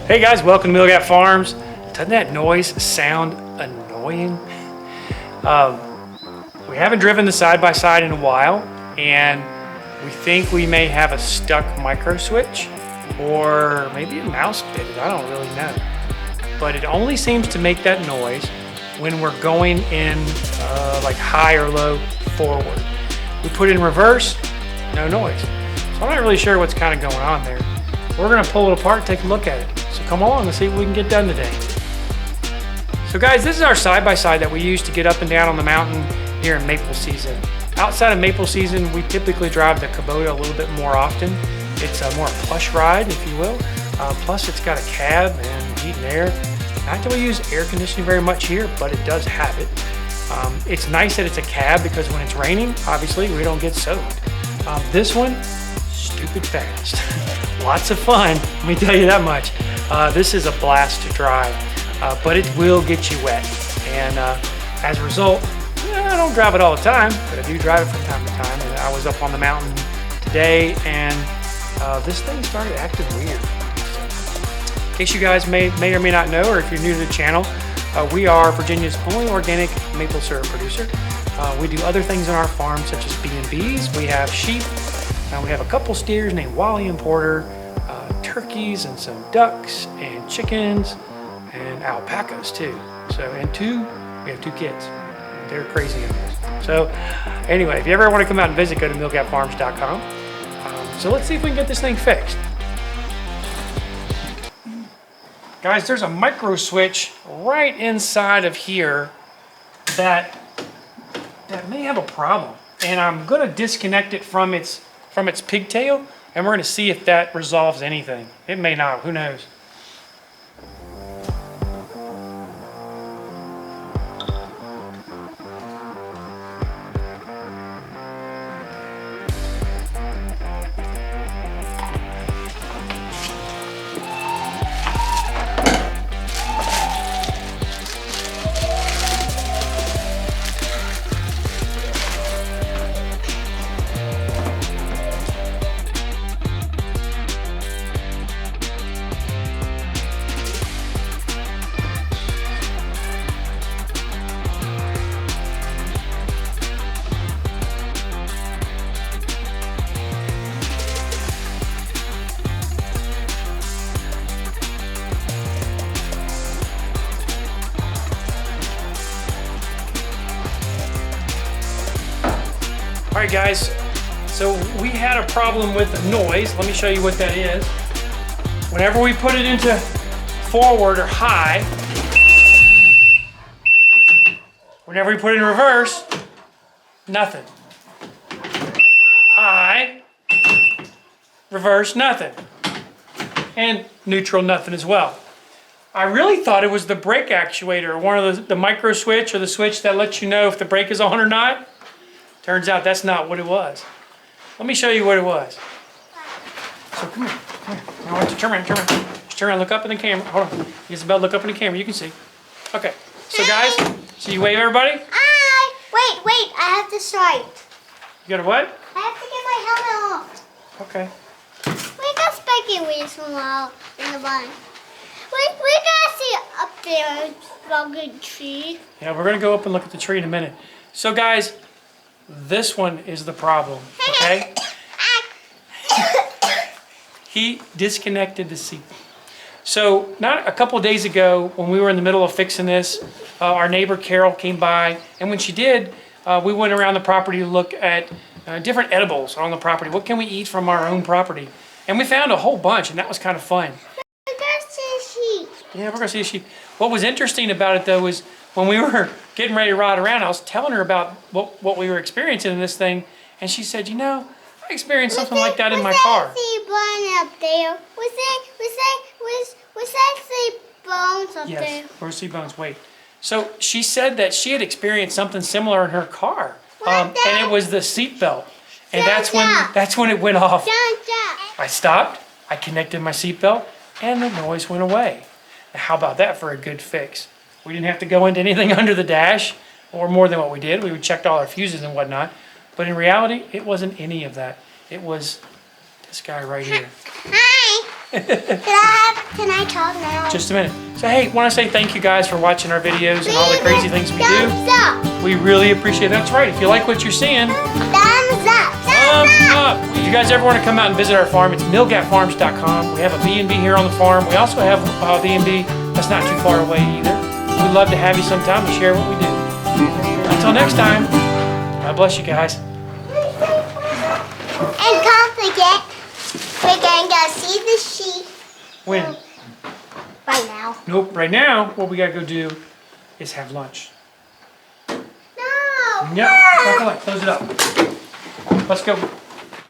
Hey guys, welcome to Millgap Farms. Doesn't that noise sound annoying? We haven't driven the side-by-side in a while, and we think we may have a stuck micro switch, or maybe a mouse fitted, I don't really know. But it only seems to make that noise when we're going in like high or low forward. We put it in reverse, no noise. So I'm not really sure what's kind of going on there. We're gonna pull it apart and take a look at it. So come along, let's see what we can get done today. So guys, this is our side-by-side that we use to get up and down on the mountain here in maple season. Outside of maple season, we typically drive the Kubota a little bit more often. It's a more plush ride, if you will. Plus it's got a cab and heat and air. Not that we use air conditioning very much here, but it does have it. It's nice that it's a cab because when it's raining, obviously we don't get soaked. This one, stupid fast. Lots of fun, let me tell you that much. This is a blast to drive, but it will get you wet. And as a result, I don't drive it all the time, but I do drive it from time to time. And I was up on the mountain today and this thing started acting weird. In case you guys may or may not know, or if you're new to the channel, we are Virginia's only organic maple syrup producer. We do other things on our farm, such as B&Bs. We have sheep. We have a couple steers named Wally and Porter, turkeys and some ducks and chickens and alpacas too. So, we have two kids. They're crazy animals. So anyway, if you ever want to come out and visit, go to millgapfarms.com. So let's see if we can get this thing fixed. Guys, there's a micro switch right inside of here that may have a problem. And I'm gonna disconnect it from its pigtail, and we're gonna see if that resolves anything. It may not, who knows? All right guys, so we had a problem with the noise. Let me show you what that is. Whenever we put it into forward or high, whenever we put it in reverse, nothing. High, reverse, nothing. And neutral, nothing as well. I really thought it was the brake actuator, one of the micro switch or the switch that lets you know if the brake is on or not. Turns out that's not what it was. Let me show you what it was. So come here. I want you to turn around. Just turn around, look up in the camera. Hold on. Isabel, look up in the camera. You can see. Okay. So guys, so you wave everybody? Wait. I have to start. You got a what? I have to get my helmet off. Okay. We got spiky wheels from out in the barn. We gotta see up there a good tree. Yeah, we're gonna go up and look at the tree in a minute. So guys, this one is the problem, okay? He disconnected the seat. So not a couple of days ago, when we were in the middle of fixing this, our neighbor Carol came by, and when she did, we went around the property to look at different edibles on the property. What can we eat from our own property? And we found a whole bunch, and that was kind of fun. We're gonna see a sheep. Yeah, we're gonna see a sheep. What was interesting about it though was when we were getting ready to ride around, I was telling her about what we were experiencing in this thing, and she said, you know, I experienced something like that in my car. Was that sea bone up there? Was that sea bones up there? Yes, where's sea bones? Wait. So she said that she had experienced something similar in her car, and it was the seat belt, and that's when it went off. I stopped, I connected my seat belt, and the noise went away. Now, how about that for a good fix? We didn't have to go into anything under the dash, or more than what we did. We checked all our fuses and whatnot. But in reality, it wasn't any of that. It was this guy right here. Hi. Can I talk now? Just a minute. So hey, want to say thank you guys for watching our videos and all the crazy things we do. Thumbs up. We really appreciate it. That's right. If you like what you're seeing, Thumbs up. thumbs up. If you guys ever want to come out and visit our farm, it's millgatfarms.com. We have a B&B here on the farm. We also have a B&B that's not too far away either. We'd love to have you sometime and share what we do. Until next time, God bless you guys. And don't forget, we're going to go see the sheep. When? Right now. Nope. Right now, what we got to go do is have lunch. No. Yep. Close it up. Let's go.